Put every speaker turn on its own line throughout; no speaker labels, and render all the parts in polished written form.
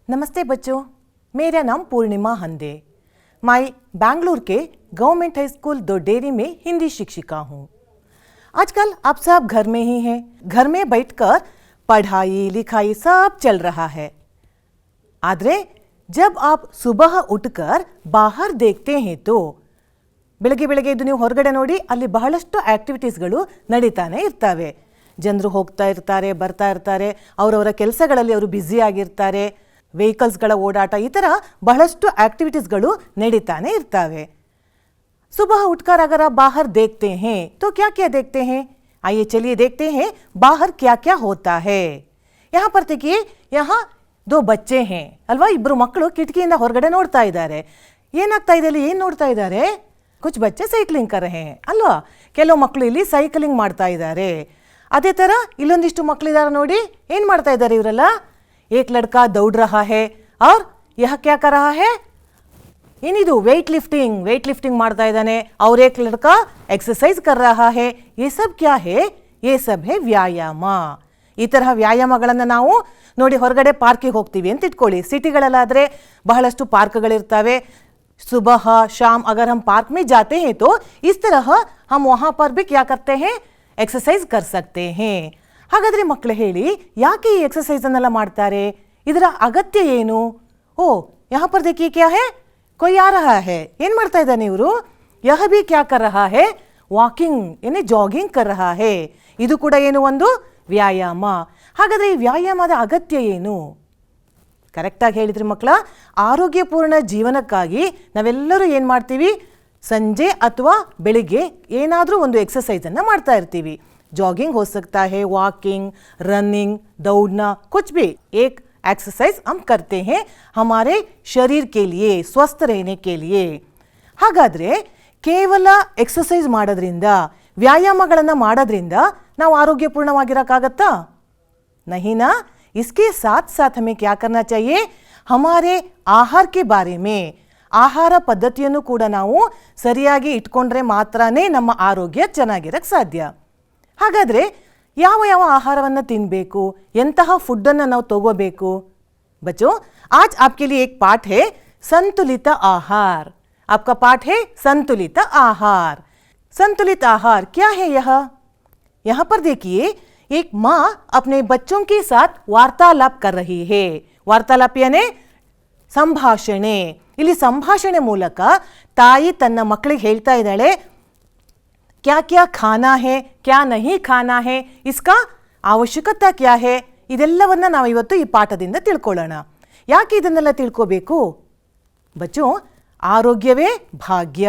नमस्ते बच्चों, मेरा नाम पूर्णिमा हंदे। मैं बैंगलोर के गवर्नमेंट हाई स्कूल दोडेरी में हिंदी शिक्षिका हूँ। आजकल आप सब घर में ही हैं। घर में बैठकर पढ़ाई लिखाई सब चल रहा है। आदरे जब आप सुबह उठकर बाहर देखते हैं तो ಬೆಳಗ್ಗೆ ಬೆಳಗ್ಗೆ ಇದು ನೀವು ಹೊರಗಡೆ ನೋಡಿ ಅಲ್ಲಿ ಬಹಳಷ್ಟು ಆಕ್ಟಿವಿಟೀಸ್ಗಳು ನಡೀತಾನೆ ಇರ್ತವೆ. ಜನರು ಹೋಗ್ತಾ ಇರ್ತಾರೆ, ಬರ್ತಾ ಇರ್ತಾರೆ, ಅವರವರ ಕೆಲಸಗಳಲ್ಲಿ ಅವರು ಬ್ಯುಸಿ ಆಗಿರ್ತಾರೆ. ವೆಹಿಕಲ್ಸ್ಗಳ ಓಡಾಟ ಈ ಥರ ಬಹಳಷ್ಟು ಆಕ್ಟಿವಿಟೀಸ್ಗಳು ನಡೀತಾನೆ ಇರ್ತವೆ. सुबह उठकर अगर आप बाहर देखते हैं तो क्या क्या देखते हैं? आइए चलिए देखते हैं बाहर क्या क्या होता है। यहाँ पर देखिए, यहाँ दो बच्चे हैं अल्वा, इब्बರು ಮಕ್ಕಳು ಕಿಟಕಿಯಿಂದ ಹೊರಗಡೆ ನೋಡ್ತಾ ಇದ್ದಾರೆ. ಏನಾಗ್ತಾ ಇದೆ ಅಲ್ಲಿ, ಏನು ನೋಡ್ತಾ ಇದ್ದಾರೆ? कुछ बच्चे साइकिलिंग कर रहे हैं अल्वा. ಕೆಲವು ಮಕ್ಕಳು ಇಲ್ಲಿ ಸೈಕ್ಲಿಂಗ್ ಮಾಡ್ತಾ ಇದ್ದಾರೆ. ಅದೇ ಥರ ಇಲ್ಲೊಂದಿಷ್ಟು ಮಕ್ಕಳಿದ್ದಾರೆ ನೋಡಿ, ಏನು ಮಾಡ್ತಾ ಇದ್ದಾರೆ ಇವರೆಲ್ಲ? एक लड़का दौड़ रहा है और यह क्या कर रहा है? ಏನಿದು ವೇಟ್ ಲಿಫ್ಟಿಂಗ್ ಮಾಡ್ತಾ ಇದ್ದಾನೆ. और एक लड़का एक्सरसाइज कर रहा है. ये सब क्या है? ये सब है ವ್ಯಾಯಾಮ. ಈ ತರಹ ವ್ಯಾಯಾಮಗಳನ್ನು ನಾವು ನೋಡಿ ಹೊರಗಡೆ ಪಾರ್ಕಿಗೆ ಹೋಗ್ತೀವಿ ಅಂತ ಇಟ್ಕೊಳ್ಳಿ. ಸಿಟಿಗಳಲ್ಲಾದರೆ ಬಹಳಷ್ಟು ಪಾರ್ಕ್ಗಳಿರ್ತವೆ. सुबह शाम अगर हम पार्क में जाते हैं तो इस तरह हम वहाँ पर भी क्या करते हैं? एक्सरसाइज कर सकते हैं. ಹಾಗಾದರೆ ಮಕ್ಕಳು ಹೇಳಿ, ಯಾಕೆ ಈ ಎಕ್ಸರ್ಸೈಸ್ ಅನ್ನೆಲ್ಲ ಮಾಡ್ತಾರೆ? ಇದರ ಅಗತ್ಯ ಏನು? ಓ, यहाँ पर देखिए क्या है? कोई आ रहा है. ಏನು ಮಾಡ್ತಾ ಇದ್ದಾನೆ ಇವರು? यह भी क्या कर रहा है? ವಾಕಿಂಗ್ यानी ಜಾಗಿಂಗ್ कर रहा है. ಇದು ಕೂಡ ಏನು? ಒಂದು ವ್ಯಾಯಾಮ. ಹಾಗಾದರೆ ಈ ವ್ಯಾಯಾಮದ ಅಗತ್ಯ ಏನು? ಕರೆಕ್ಟಾಗಿ ಹೇಳಿದ್ರಿ ಮಕ್ಕಳ. ಆರೋಗ್ಯಪೂರ್ಣ ಜೀವನಕ್ಕಾಗಿ ನಾವೆಲ್ಲರೂ ಏನು ಮಾಡ್ತೀವಿ? ಸಂಜೆ ಅಥವಾ ಬೆಳಿಗ್ಗೆ ಏನಾದರೂ ಒಂದು ಎಕ್ಸರ್ಸೈಸನ್ನು ಮಾಡ್ತಾ ಇರ್ತೀವಿ. जॉगिंग हो सकता है, वॉकिंग, रनिंग, दौड़ना, कुछ भी एक एक्सरसाइज हम करते हैं हमारे शरीर के लिए, स्वस्थ रहने के लिए. ಹಾಗಾದರೆ ಕೇವಲ ಎಕ್ಸರ್ಸೈಸ್ ಮಾಡೋದ್ರಿಂದ, ವ್ಯಾಯಾಮಗಳನ್ನು ಮಾಡೋದ್ರಿಂದ ನಾವು ಆರೋಗ್ಯಪೂರ್ಣವಾಗಿರೋಕ್ಕಾಗತ್ತಾ? नहीं ना. इसके साथ साथ हमें क्या करना चाहिए? हमारे आहार के बारे में, ಆಹಾರ ಪದ್ಧತಿಯನ್ನು ಕೂಡ ನಾವು ಸರಿಯಾಗಿ ಇಟ್ಕೊಂಡ್ರೆ ಮಾತ್ರನೇ ನಮ್ಮ ಆರೋಗ್ಯ ಚೆನ್ನಾಗಿರಕ್ಕೆ ಸಾಧ್ಯ. ಹಾಗಾದರೆ ಯಾವ ಯಾವ ಆಹಾರವನ್ನು ತಿನ್ನಬೇಕು, ಎಂತಹ ಫುಡ್ಡನ್ನು ನಾವು ತಗೋಬೇಕು? बच्चों, आज आपके लिए एक पाठ है संतुलित आहार. आपका पाठ है संतुलित आहार. संतुलित आहार क्या है यह? यहाँ पर देखिए, एक माँ अपने बच्चों के साथ वार्तालाप कर रही है. वार्तालाप यानी ಸಂಭಾಷಣೆ. ಇಲ್ಲಿ ಸಂಭಾಷಣೆ ಮೂಲಕ ತಾಯಿ ತನ್ನ ಮಕ್ಕಳಿಗೆ ಹೇಳ್ತಾ ಇದ್ದಾಳೆ, क्या क्या खाना है, क्या नहीं खाना है, इसका ಅವಶ್ಯಕತೆ क्या है, ಇದೆಲ್ಲವನ್ನ ನಾವು ಇವತ್ತು ಈ ಪಾಠದಿಂದ ತಿಳ್ಕೊಳ್ಳೋಣ. ಯಾಕೆ ಇದನ್ನೆಲ್ಲ ತಿಳ್ಕೋಬೇಕು? ಬಚ್ಚು, ಆರೋಗ್ಯವೇ ಭಾಗ್ಯ,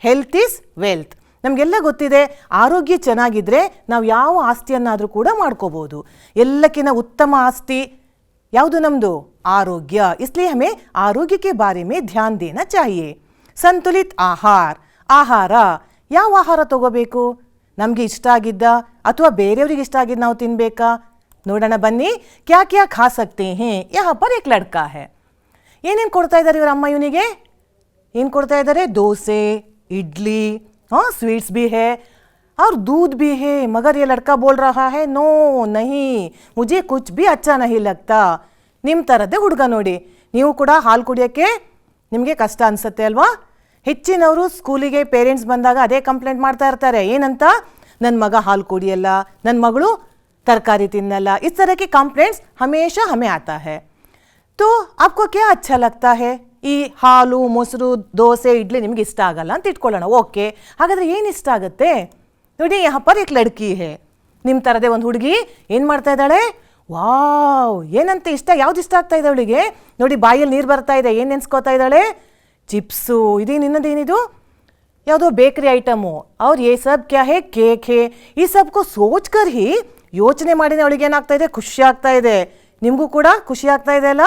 ಹೆಲ್ತ್ ಈಸ್ ವೆಲ್ತ್. ನಮಗೆಲ್ಲ ಗೊತ್ತಿದೆ, ಆರೋಗ್ಯ ಚೆನ್ನಾಗಿದ್ದರೆ ನಾವು ಯಾವ ಆಸ್ತಿಯನ್ನಾದರೂ ಕೂಡ ಮಾಡ್ಕೋಬೋದು. ಎಲ್ಲಕ್ಕಿಂತ ಉತ್ತಮ ಆಸ್ತಿ ಯಾವುದು? ನಮ್ಮದು ಆರೋಗ್ಯ. इसलिए हमें आरोग्य के बारे में ध्यान देना चाहिए. संतुलित आहार. ಆಹಾರ ಯಾವ ಆಹಾರ ತಗೋಬೇಕು? ನಮಗೆ ಇಷ್ಟ ಆಗಿದ್ದ ಅಥವಾ ಬೇರೆಯವರಿಗೆ ಇಷ್ಟ ಆಗಿದ್ದು ನಾವು ತಿನ್ನಬೇಕಾ? ನೋಡೋಣ ಬನ್ನಿ. ಕ್ಯಾ ಕ್ಯಾ ಖಾ ಸಕ್ತೆ ಹೇ? यहाँ पर एक लड़का है. ಏನೇನು ಕೊಡ್ತಾ ಇದ್ದಾರೆ ಇವರ ಅಮ್ಮ ಇವನಿಗೆ? ಏನು ಕೊಡ್ತಾ ಇದ್ದಾರೆ? ದೋಸೆ, ಇಡ್ಲಿ, हाँ स्वीट्स भी है और दूध भी है. मगर ये लड़का बोल रहा है, नो नहीं, मुझे कुछ भी अच्छा नहीं लगता. ನಿಮ್ಮ ಥರದ್ದೇ ಹುಡುಗ ನೋಡಿ. ನೀವು ಕೂಡ ಹಾಲು ಕುಡಿಯೋಕ್ಕೆ ನಿಮಗೆ ಕಷ್ಟ ಅನಿಸುತ್ತೆ ಅಲ್ವಾ? ಹೆಚ್ಚಿನವರು ಸ್ಕೂಲಿಗೆ ಪೇರೆಂಟ್ಸ್ ಬಂದಾಗ ಅದೇ ಕಂಪ್ಲೇಂಟ್ ಮಾಡ್ತಾ ಇರ್ತಾರೆ. ಏನಂತ? ನನ್ನ ಮಗ ಹಾಲು ಕುಡಿಯಲ್ಲ, ನನ್ನ ಮಗಳು ತರಕಾರಿ ತಿನ್ನಲ್ಲ. इस तरह के कंप्लेंट्स हमेशा हमें आता है. तो आपको क्या अच्छा लगता है? ಈ ಹಾಲು, ಮೊಸರು, ದೋಸೆ, ಇಡ್ಲಿ ನಿಮ್ಗೆ ಇಷ್ಟ ಆಗಲ್ಲ ಅಂತ ಇಟ್ಕೊಳ್ಳೋಣ. ಓಕೆ, ಹಾಗಾದರೆ ಏನು ಇಷ್ಟ ಆಗುತ್ತೆ? ನೋಡಿ, यहाँ पर एक लड़की है. ನಿಮ್ಮ ಥರದೇ ಒಂದು ಹುಡುಗಿ ಏನು ಮಾಡ್ತಾ ಇದ್ದಾಳೆ? ವಾವ್, ಏನಂತ ಇಷ್ಟ, ಯಾವ್ದು ಇಷ್ಟ ಆಗ್ತಾ ಇದೆ ಅವಳಿಗೆ? ನೋಡಿ, ಬಾಯಲ್ಲಿ ನೀರು ಬರ್ತಾ ಇದೆ. ಏನು ನೆನೆಸ್ಕೋತಾ ಇದ್ದಾಳೆ? ಚಿಪ್ಸು, ಇದೇನು ಇನ್ನೊಂದೇನಿದು? ಯಾವುದೋ ಬೇಕರಿ ಐಟಮು. और ये सब क्या है? ಕೇಕ್ है. ಈ सबको सोच कर ही ಯೋಚನೆ ಮಾಡಿದ ಅವಳಿಗೆ ಏನಾಗ್ತಾ ಇದೆ? ಖುಷಿ ಆಗ್ತಾ ಇದೆ. ನಿಮಗೂ ಕೂಡ ಖುಷಿ ಆಗ್ತಾ ಇದೆ ಅಲ್ಲ?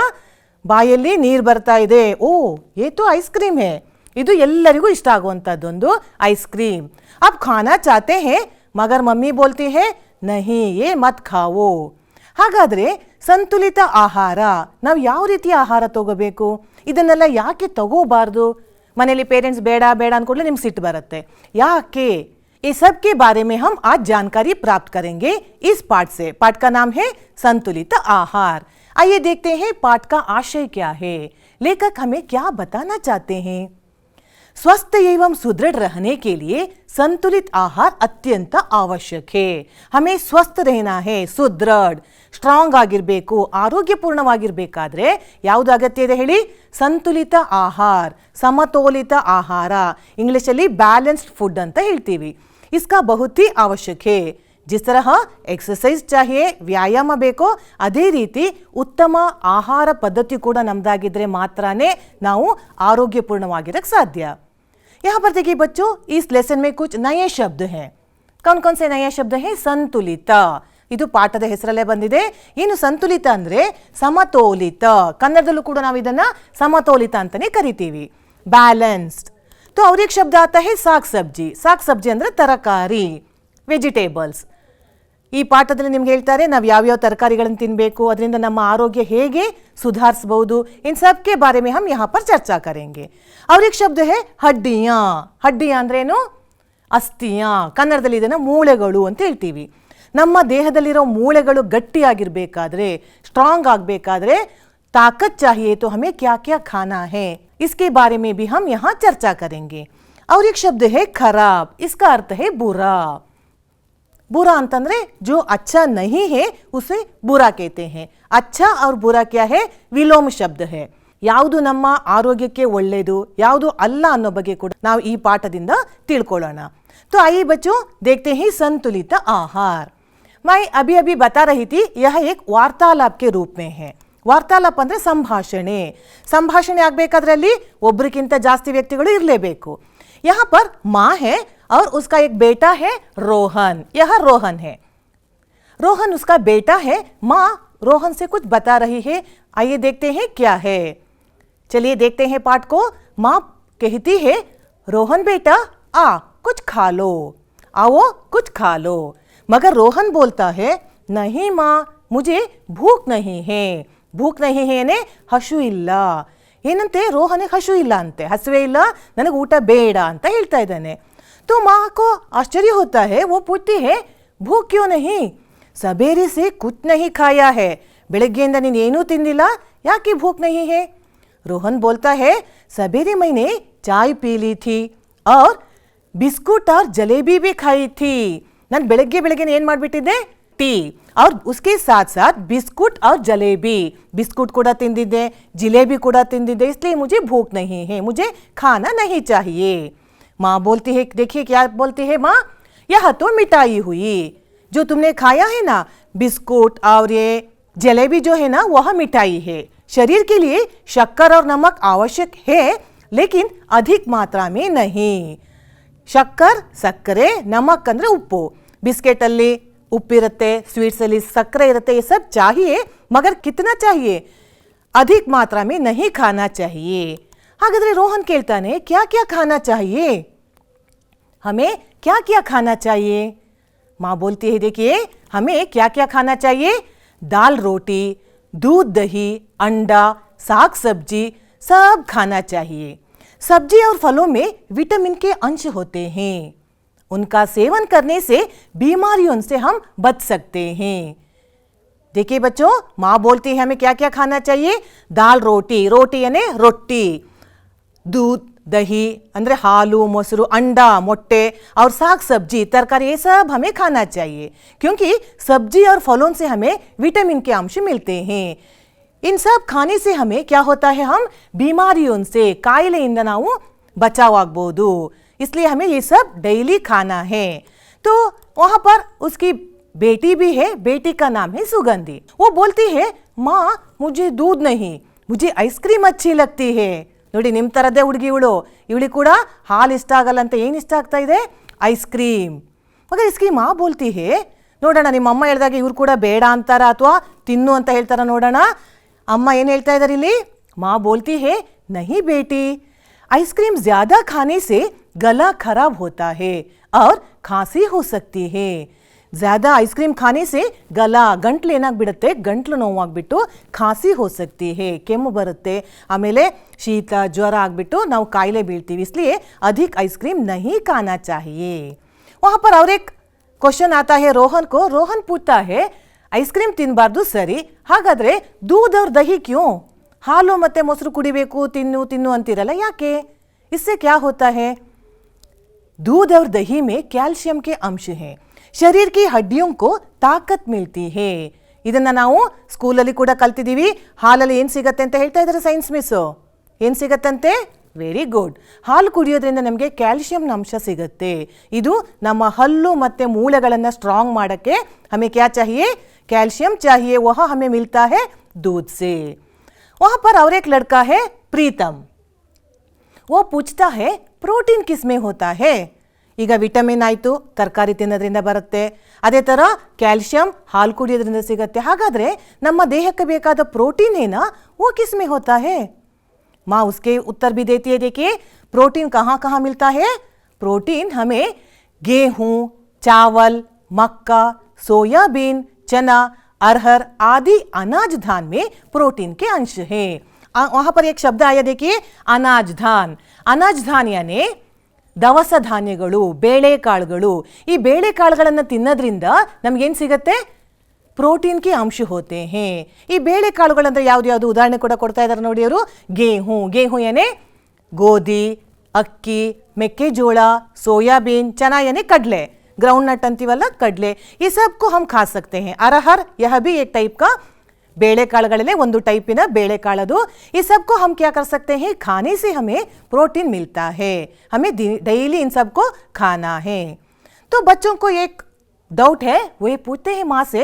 ಬಾಯಲ್ಲಿ ನೀರು ಬರ್ತಾ ಇದೆ. ಓ, ये तो आइसक्रीम है. ಇದು ಎಲ್ಲರಿಗೂ ಇಷ್ಟ ಆಗುವಂಥದ್ದೊಂದು ಐಸ್ ಕ್ರೀಮ್. अब खाना चाहते हैं मगर मम्मी बोलती है नहीं ये मत खाओ. ಹಾಗಾದರೆ ಸಂತುಲಿತ ಆಹಾರ, ನಾವು ಯಾವ ರೀತಿಯ ಆಹಾರ ತಗೋಬೇಕು? ಇದನ್ನೆಲ್ಲ ಯಾಕೆ ತಗೋಬಾರ್ದು? ಮನೇಲಿ ಪೇರೆಂಟ್ಸ್ ಬೇಡ ಬೇಡ ಅಂದ್ಕೊಳ್ಳಿ ನಿಮ್ಗೆ ಸಿಟ್ಟು ಬರುತ್ತೆ. ಯಾಕೆ? इस सब के बारे में हम आज जानकारी प्राप्त करेंगे इस पाठ से. पाठ का नाम है संतुलित आहार. आइए देखते हैं पाठ का आशय क्या है, लेखक हमें क्या बताना चाहते हैं। स्वस्थ एवं सुदृढ़ रहने के लिए संतुलित आहार अत्यंत आवश्यक है। हमें स्वस्थ रहना है, सुदृढ़ ಸ್ಟ್ರಾಂಗ್ ಆಗಿರಬೇಕು, ಆರೋಗ್ಯಪೂರ್ಣವಾಗಿರಬೇಕಾದ್ರೆ ಯಾವುದು ಅಗತ್ಯ ಇದೆ ಹೇಳಿ? ಸಂತುಲಿತ ಆಹಾರ, ಸಮತೋಲಿತ ಆಹಾರ, ಇಂಗ್ಲಿಷಲ್ಲಿ ಬ್ಯಾಲೆನ್ಸ್ಡ್ ಫುಡ್ ಅಂತ ಹೇಳ್ತೀವಿ. इसका बहुत ही आवश्यक है. जिस तरह एक्सरसाइज चाहिए, ವ್ಯಾಯಾಮ ಬೇಕೋ, ಅದೇ ರೀತಿ ಉತ್ತಮ ಆಹಾರ ಪದ್ಧತಿ ಕೂಡ ನಮ್ದಾಗಿದ್ರೆ ಮಾತ್ರನೇ ನಾವು ಆರೋಗ್ಯಪೂರ್ಣವಾಗಿರಕ್ಕೆ ಸಾಧ್ಯ. यहाँ पर देखिए बच्चों, इस लेसन में कुछ नए शब्द हैं. कौन कौन से नए शब्द हैं? संतुलित, ಇದು ಪಾಠದ ಹೆಸರಲ್ಲೇ ಬಂದಿದೆ. ಏನು ಸಂತುಲಿತ ಅಂದರೆ ಸಮತೋಲಿತ, ಕನ್ನಡದಲ್ಲೂ ಕೂಡ ನಾವು ಇದನ್ನು ಸಮತೋಲಿತ ಅಂತಲೇ ಕರಿತೀವಿ. ಬ್ಯಾಲೆನ್ಸ್ಡ್. तो और एक शब्द आता है साग सब्जी. साग सब्जी ಅಂದರೆ ತರಕಾರಿ, ವೆಜಿಟೇಬಲ್ಸ್. ಈ ಪಾಠದಲ್ಲಿ ನಿಮ್ಗೆ ಹೇಳ್ತಾರೆ ನಾವು ಯಾವ್ಯಾವ ತರಕಾರಿಗಳನ್ನು ತಿನ್ನಬೇಕು, ಅದರಿಂದ ನಮ್ಮ ಆರೋಗ್ಯ ಹೇಗೆ ಸುಧಾರಿಸಬಹುದು, इन सब के बारे में हम यहाँ पर चर्चा करेंगे. और एक शब्द है हड्डियाँ. हड्डियाँ ಅಂದ್ರೆ ಏನು? ಅಸ್ಥಿಯಾँ. ಕನ್ನಡದಲ್ಲಿ ಇದನ್ನು ಮೂಳೆಗಳು ಅಂತ ಹೇಳ್ತೀವಿ. ನಮ್ಮ ದೇಹದಲ್ಲಿರೋ ಮೂಳೆಗಳು ಗಟ್ಟಿಯಾಗಿರಬೇಕಾದ್ರೆ, ಸ್ಟ್ರಾಂಗ್ ಆಗಬೇಕಾದ್ರೆ ताकत चाहिए तो हमें क्या क्या खाना है, इसके बारे में भी हम यहाँ चर्चा करेंगे. और एक शब्द है खराब. इसका अर्थ है बुरा. बुरा ಅಂತಂದ್ರೆ जो अच्छा नहीं है उसे बुरा कहते हैं. अच्छा और बुरा क्या है? ವಿಲೋಮ ಶಬ್ದ है. ಯಾವುದು ನಮ್ಮ ಆರೋಗ್ಯಕ್ಕೆ ಒಳ್ಳೆಯದು, ಯಾವುದು ಅಲ್ಲ ಅನ್ನೋ ಬಗ್ಗೆ ಕೂಡ ನಾವು ಈ ಪಾಠದಿಂದ ತಿಳ್ಕೊಳ್ಳೋಣ. तो आइए बच्चों देखते हैं संतुलित आहार. मैं अभी अभी बता रही थी यह एक वार्तालाप के रूप में है. ವಾರ್ತಾಲಾಪ ಅಂದರೆ ಸಂಭಾಷಣೆ. ಸಂಭಾಷಣೆ ಆಗಬೇಕಾದ್ರೆ ಅಲ್ಲಿ ಒಬ್ಬರಿಗಿಂತ ಜಾಸ್ತಿ ವ್ಯಕ್ತಿಗಳು ಇರಲೇಬೇಕು. यहाँ पर माँ है और उसका एक बेटा है रोहन. यह रोहन है. रोहन उसका बेटा है. माँ रोहन से कुछ बता रही है. आइए देखते हैं क्या है. चलिए देखते हैं पाठ को. माँ कहती है रोहन बेटा आ कुछ खा लो, आओ कुछ खा लो. मगर रोहन बोलता है नहीं माँ मुझे भूख नहीं है. ಭೂಕ್ ನಹಿ ಹೇನೆ ಹಶು ಇಲ್ಲ. ಏನಂತೆ? ರೋಹನಿಗೆ ಹಶು ಇಲ್ಲ ಅಂತೆ, ಹಸುವೆ ಇಲ್ಲ, ನನಗೆ ಊಟ ಬೇಡ ಅಂತ ಹೇಳ್ತಾ ಇದ್ದಾನೆ. तो माँ को आश्चर्य होता है. वो पूछती है भूख क्यों नहीं? सवेरे से कुछ नहीं खाया है. ಬೆಳಗ್ಗೆಯಿಂದ ನೀನು ಏನೂ ತಿಂದಿಲ್ಲ, ಯಾಕೆ भूख नहीं है? रोहन बोलता है सवेरे मैंने चाय पी ली थी और बिस्कुट और जलेबी भी खाई थी. ನಾನು ಬೆಳಗ್ಗೆ ಏನು ಮಾಡಿಬಿಟ್ಟಿದ್ದೆ? ಟೀ और उसके साथ साथ बिस्कुट और जलेबी. बिस्कुट ಕೂಡ ತಿಂದಿದ್ದೆ, जिलेबी ಕೂಡ ತಿಂದಿದ್ದೆ, इसलिए मुझे भूख नहीं है, मुझे खाना नहीं चाहिए. माँ बोलती है, देखिए क्या बोलती है माँ, यह तो मिठाई हुई. जो तुमने खाया है ना बिस्कुट और ये जलेबी जो है ना वह मिठाई है. शरीर के लिए शक्कर और नमक आवश्यक है लेकिन अधिक मात्रा में नहीं. शक्कर ಸಕ್ಕರೆ, नमक ಅಂದರೆ ಉಪ್ಪು. ಬಿಸ್ಕೆಟ್ ಅಲ್ಲಿ ಉಪ್ಪಿರುತ್ತೆ, ಸ್ವೀಟ್ಸ್ ಅಲ್ಲಿ ಸಕ್ಕರೆ ಇರುತ್ತೆ, ये सब चाहिए मगर कितना चाहिए? अधिक मात्रा में नहीं खाना चाहिए. ಹಾಗಾದ್ರೆ ರೋಹನ್ ಕೇಳ್ತಾನೆ क्या क्या खाना चाहिए? हमें क्या क्या खाना चाहिए? माँ बोलती है देखिए हमें क्या क्या खाना चाहिए? दाल रोटी, दूध दही, अंडा, साग सब्जी सब खाना चाहिए. सब्जी और फलों में विटामिन के अंश होते हैं. उनका सेवन करने से बीमारियों से हम बच सकते हैं. देखिए बच्चों, माँ बोलती है हमें क्या क्या खाना चाहिए? दाल रोटी, रोटी यानी रोटी, दूध दही अंदर हालू मोसरू, अंडा मोट्टे और साग सब्जी तरकारी, ये सब हमें खाना चाहिए क्योंकि सब्जी और फलों से हमें विटामिन के अंश मिलते हैं. इन सब खाने से हमें क्या होता है? हम बीमारियों से, ಕಾಯಿಲೆಯಿಂದ ನಾವು बचाव ಆಗಬಹುದು. इसलिए हमें ये सब डेली खाना है. तो वहाँ पर उसकी बेटी भी है. बेटी का नाम है सुगंधी. वो बोलती है माँ मुझे दूध नहीं, मुझे आइसक्रीम अच्छी लगती है. ನೋಡಿ ನಿಮ್ಮ ಥರದ್ದೇ ಹುಡುಗಿ ಇವಳಿಗೆ ಕೂಡ ಹಾಲು ಇಷ್ಟ ಆಗಲ್ಲ ಅಂತ. ಏನು ಇಷ್ಟ ಆಗ್ತಾ ಇದೆ? ಐಸ್ಕ್ರೀಮ್. ಮगर इसकी माँ बोलती है ನೋಡೋಣ ನಿಮ್ಮ ಅಮ್ಮ ಹೇಳಿದಾಗ ಇವ್ರು ಕೂಡ ಬೇಡ ಅಂತಾರ ಅಥವಾ ತಿನ್ನು ಅಂತ ಹೇಳ್ತಾರ ನೋಡೋಣ. ಅಮ್ಮ ಏನು ಹೇಳ್ತಾ ಇದ್ದಾರೆ ಇಲ್ಲಿ? माँ बोलती है नहीं बेटी, आइसक्रीम ज़्यादा खाने से गला खराब होता है और खांसी हो सकती है. ज़्यादा आइसक्रीम खाने से गला ಗಂಟ್ಲು ಏನಾಗ್ಬಿಡುತ್ತೆ? ಗಂಟ್ಲು ನೋವಾಗ್ಬಿಟ್ಟು ಖಾಸಿ हो सकती है, ಕೆಮ್ಮು ಬರುತ್ತೆ, ಆಮೇಲೆ ಶೀತ ಜ್ವರ ಆಗ್ಬಿಟ್ಟು ನಾವು ಕಾಯಿಲೆ ಬೀಳ್ತೀವಿ. इसलिए अधिक आइसक्रीम नहीं खाना चाहिए. वहाँ पर और एक क्वेश्चन आता है रोहन को. रोहन पूछता है ಐಸ್ ಕ್ರೀಮ್ ತಿನ್ನಬಾರ್ದು ಸರಿ, ಹಾಗಾದ್ರೆ दूध और दही क्यों? ಹಾಲು ಮತ್ತೆ ಮೊಸರು ಕುಡಿಬೇಕು, ತಿನ್ನು ತಿನ್ನು ಅಂತಿರಲ್ಲ, ಯಾಕೆ? इससे क्या होता है? दूध और दही में कैल्शियम के अंश हैं, शरीर की हड्डियों को ताकत मिलती है. ಇದನ್ನ ನಾವು ಸ್ಕೂಲಲ್ಲಿ ಕೂಡ ಕಲ್ತಿದ್ದೀವಿ. ಹಾಲಲ್ಲಿ ಏನು ಸಿಗತ್ತೆ ಅಂತ ಹೇಳ್ತಾ ಇದ್ದಾರೆ ಸೈನ್ಸ್ ಮಿಸ್. ಏನು ಸಿಗತ್ತಂತೆ? Very good. ಹಾಲು ಕುಡಿಯೋದ್ರಿಂದ ನಮಗೆ ಕ್ಯಾಲ್ಶಿಯಂನ ಅಂಶ ಸಿಗುತ್ತೆ. ಇದು ನಮ್ಮ ಹಲ್ಲು ಮತ್ತು ಮೂಳೆಗಳನ್ನು ಸ್ಟ್ರಾಂಗ್ ಮಾಡೋಕ್ಕೆ हमें क्या चाहिए? कैल्शियम चाहिए. वह हमें मिलता है दूध से. वहाँ पर और एक लड़का है प्रीतम. वो पूछता है प्रोटीन किस में होता है? ಈಗ ವಿಟಮಿನ್ ಆಯಿತು, ತರಕಾರಿ ತಿನ್ನೋದ್ರಿಂದ ಬರುತ್ತೆ. ಅದೇ ಥರ ಕ್ಯಾಲ್ಶಿಯಂ ಹಾಲು ಕುಡಿಯೋದ್ರಿಂದ ಸಿಗುತ್ತೆ. ಹಾಗಾದರೆ ನಮ್ಮ ದೇಹಕ್ಕೆ ಬೇಕಾದ ಪ್ರೋಟೀನ್ ಏನ? वो किस में होता है? माँ उसके उत्तर भी देती है. देखिए प्रोटीन कहाँ कहाँ मिलता है. प्रोटीन हमें गेहूँ, चावल, मक्का, सोयाबीन, चना, अरहर आदि अनाज धान में प्रोटीन के अंश है. वहाँ पर एक शब्द आया देखिए, अनाज धान. अनाज धान यानी ದವಸ ಧಾನ್ಯಗಳು, ಬೇಳೆಕಾಳುಗಳು. ಈ ಬೇಳೆಕಾಳುಗಳನ್ನು ತಿನ್ನೋದ್ರಿಂದ ನಮಗೇನು ಸಿಗುತ್ತೆ? ಪ್ರೋಟೀನ್ ಕೆ ಅಂಶ ಹೋತೆ ಹೇ. ಈ ಬೇಳೆಕಾಳುಗಳಂದ್ರೆ ಯಾವ್ದು ಉದಾಹರಣೆ ಕೂಡ ಕೊಡ್ತಾ ಇದ್ದಾರೆ ನೋಡಿ ಅವರು. गेहूँ यानी ಗೋಧಿ, ಅಕ್ಕಿ, ಮೆಕ್ಕೆಜೋಳ, सोयाबीन, चना यानी कड़ले, ग्राउंड नट अंतीवಲ್ಲ कड़ले. ये सब को हम खा सकते हैं. अरहर यह भी एक टाइप का ಬೇಳೆಕಾಳುಗಳಲ್ಲೇ ಒಂದು ಟೈಪಿನ ಬೇಳೆಕಾಳದು. ಈ सबको हम क्या कर सकते हैं? खाने से हमें प्रोटीन मिलता है. हमें डेली इन सबको खाना है. तो बच्चों को एक डाउट है, वो ये पूछते हैं माँ से,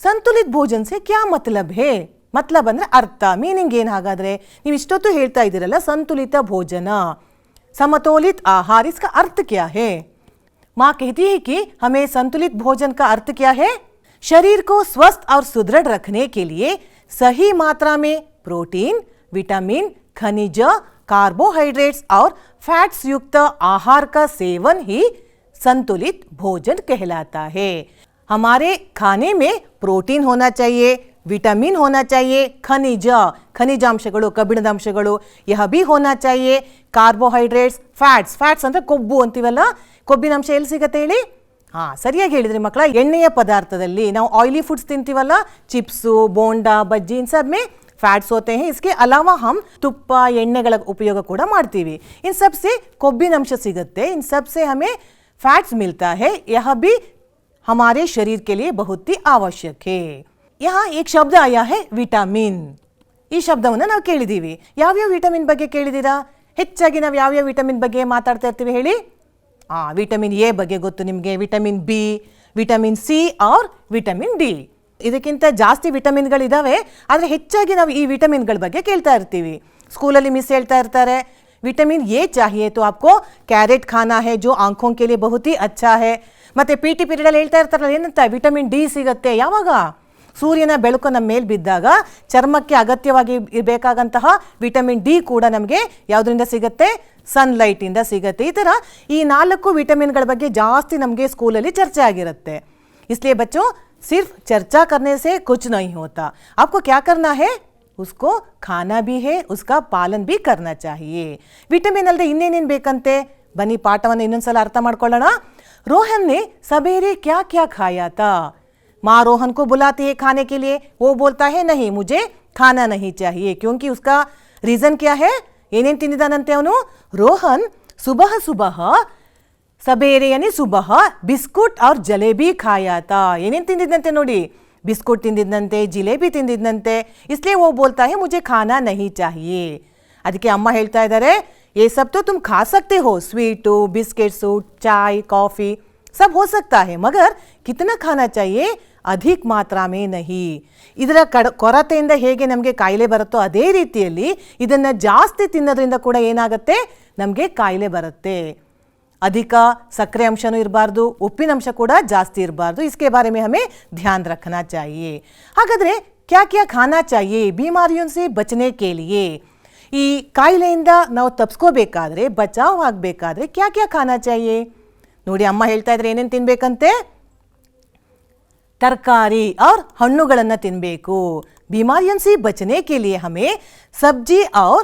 संतुलित भोजन से क्या मतलब है? मतलब ಅಂದ್ರೆ ಅರ್ಥ, ಮೀನಿಂಗ್ ಏನು? ಹಾಗಾದ್ರೆ ನೀವು ಇಷ್ಟೊತ್ತು ಹೇಳ್ತಾ ಇದ್ದೀರಲ್ಲ ಸಂತುಲಿತ ಭೋಜನ, समतोलित आहार, इसका अर्थ क्या है? माँ कहती है कि हमें संतुलित भोजन का अर्थ क्या है? शरीर को स्वस्थ और सुदृढ़ रखने के लिए सही मात्रा में प्रोटीन, विटामिन, खनिज, कार्बोहाइड्रेट्स और फैट्स युक्त आहार का सेवन ही संतुलित भोजन कहलाता है. हमारे खाने में प्रोटीन होना चाहिए, विटामिन होना चाहिए, ಖನಿಜಾಂಶಗಳು, ಕಬ್ಬಿಣದ ಅಂಶಗಳು यह भी होना चाहिए, ಕಾರ್ಬೋಹೈಡ್ರೇಟ್ಸ್, ಫ್ಯಾಟ್ಸ್ ಅಂದರೆ ಕೊಬ್ಬು ಅಂತೀವಲ್ಲ, ಕೊಬ್ಬಿನ ಅಂಶ ಎಲ್ಲಿ ಸಿಗುತ್ತೆ ಹೇಳಿ? ಹಾಂ, ಸರಿಯಾಗಿ ಹೇಳಿದ್ರಿ ಮಕ್ಕಳ. ಎಣ್ಣೆಯ ಪದಾರ್ಥದಲ್ಲಿ ನಾವು ಆಯಿಲಿ ಫುಡ್ಸ್ ತಿಂತೀವಲ್ಲ, ಚಿಪ್ಸು, ಬೋಂಡಾ, ಬಜ್ಜಿ, इन सब में फैट्स होते हैं. इसके अलावा हम ತುಪ್ಪ, ಎಣ್ಣೆಗಳ ಉಪಯೋಗ ಕೂಡ ಮಾಡ್ತೀವಿ. इन सब से ಕೊಬ್ಬಿನ ಅಂಶ ಸಿಗುತ್ತೆ. इन सब से हमें फैट्स मिलता है. यह भी हमारे शरीर के लिए बहुत ही आवश्यक है. यहाँ एक शब्द आया है ವಿಟಮಿನ್. ಈ ಶಬ್ದವನ್ನು ನಾವು ಕೇಳಿದ್ದೀವಿ. ಯಾವ್ಯಾವ ವಿಟಮಿನ್ ಬಗ್ಗೆ ಕೇಳಿದ್ದೀರಾ? ಹೆಚ್ಚಾಗಿ ನಾವು ಯಾವ್ಯಾವ ವಿಟಮಿನ್ ಬಗ್ಗೆ ಮಾತಾಡ್ತಾ ಇರ್ತೀವಿ ಹೇಳಿ? ವಿಟಮಿನ್ ಎ ಬಗ್ಗೆ ಗೊತ್ತು ನಿಮಗೆ, ವಿಟಮಿನ್ ಬಿ, ವಿಟಮಿನ್ ಸಿ और ವಿಟಮಿನ್ ಡಿ. ಇದಕ್ಕಿಂತ ಜಾಸ್ತಿ ವಿಟಮಿನ್ಗಳಿದ್ದಾವೆ, ಆದರೆ ಹೆಚ್ಚಾಗಿ ನಾವು ಈ ವಿಟಮಿನ್ಗಳ ಬಗ್ಗೆ ಕೇಳ್ತಾ ಇರ್ತೀವಿ. ಸ್ಕೂಲಲ್ಲಿ ಮಿಸ್ ಹೇಳ್ತಾ ಇರ್ತಾರೆ, ವಿಟಮಿನ್ ಎ चाहिए तो आपको कैरेट खाना है जो आंखों के लिए बहुत ही अच्छा है. ಮತ್ತೆ PT ಪೀರಿಯಡಲ್ಲಿ ಹೇಳ್ತಾ ಇರ್ತಾರಲ್ಲ, ಏನಂತ ವಿಟಮಿನ್ ಡಿ ಸಿಗುತ್ತೆ ಯಾವಾಗ? ಸೂರ್ಯನ ಬೆಳಕು ನಮ್ಮ ಮೇಲೆ ಬಿದ್ದಾಗ ಚರ್ಮಕ್ಕೆ ಅಗತ್ಯವಾಗಿ ಬೇಕಾದಂತಹ ವಿಟಮಿನ್ ಡಿ ಕೂಡ ನಮಗೆ ಯಾವುದರಿಂದ ಸಿಗುತ್ತೆ? ಸನ್ಲೈಟಿಂದ ಸಿಗುತ್ತೆ. ಈ ಥರ ಈ 4 ವಿಟಮಿನ್ಗಳ ಬಗ್ಗೆ ಜಾಸ್ತಿ ನಮಗೆ ಸ್ಕೂಲಲ್ಲಿ ಚರ್ಚೆ ಆಗಿರುತ್ತೆ. इसलिए बच्चों सिर्फ चर्चा करने से कुछ नहीं होता. आपको क्या करना है? उसको खाना भी है, उसका पालन भी करना चाहिए. ವಿಟಮಿನ್ ಅಲ್ಲದೆ ಇನ್ನೇನೇನು ಬೇಕಂತೆ? ಬನ್ನಿ ಪಾಠವನ್ನು ಇನ್ನೊಂದ್ಸಲ ಅರ್ಥ ಮಾಡ್ಕೊಳ್ಳೋಣ. रोहन ने सवेरे क्या क्या खाया था? माँ रोहन को बुलाती है खाने के लिए. वो बोलता है नहीं, मुझे खाना नहीं चाहिए. क्योंकि उसका रीजन क्या है? ಏನೇನು ತಿಂದಿದ್ದಾನಂತೆ ಅವನು? ರೋಹನ್ ಸುಬಹ ಸುಬಹ, ಸಬೇರೆ ಯಾನಿ ಸುಬಹ, ಬಿಸ್ಕುಟ್ और जलेबी खाया था. ಏನೇನು ತಿಂದಿದ್ದಂತೆ ನೋಡಿ? बिस्कुट ತಿಂದಿದ್ದಂತೆ, ಜಿಲೇಬಿ ತಿಂದಿದ್ದಂತೆ. इसलिए वो बोलता है मुझे खाना नहीं चाहिए. ಅದಕ್ಕೆ ಅಮ್ಮ ಹೇಳ್ತಾ ಇದ್ದಾರೆ, ये सब तो तुम खा सकते हो, स्वीटू, बिस्किट्सू, चाय, कॉफ़ी सब हो सकता है, मगर कितना खाना चाहिए? अधिक मात्रा में नहीं. ಇದರ ಕೊರತೆಯಿಂದ ಹೇಗೆ ನಮಗೆ ಕಾಯಿಲೆ ಬರುತ್ತೋ ಅದೇ ರೀತಿಯಲ್ಲಿ ಇದನ್ನು ಜಾಸ್ತಿ ತಿನ್ನೋದ್ರಿಂದ ಕೂಡ ಏನಾಗುತ್ತೆ? ನಮಗೆ ಕಾಯಿಲೆ ಬರುತ್ತೆ. ಅಧಿಕ ಸಕ್ಕರೆ ಅಂಶನೂ ಇರಬಾರ್ದು, ಉಪ್ಪಿನ ಅಂಶ ಕೂಡ ಜಾಸ್ತಿ ಇರಬಾರ್ದು. इसके बारे में हमें ध्यान रखना चाहिए. ಹಾಗಾದರೆ क्या क्या खाना चाहिए बीमारियों से बचने के लिए? ಈ ಕಾಯಿಲೆಯಿಂದ ನಾವು ತಪ್ಪಿಸ್ಕೋಬೇಕಾದ್ರೆ, ಬಚಾವ್ ಆಗಬೇಕಾದ್ರೆ क्या क्या खाना चाहिए? ನೋಡಿ, ಅಮ್ಮ ಹೇಳ್ತಾ ಇದ್ರೆ ಏನೇನು ತಿನ್ನಬೇಕಂತೆ? तरकारी और ಹಣ್ಣುಗಳನ್ನು ತಿನ್ನಬೇಕು. बीमारियों से बचने के लिए हमें सब्जी और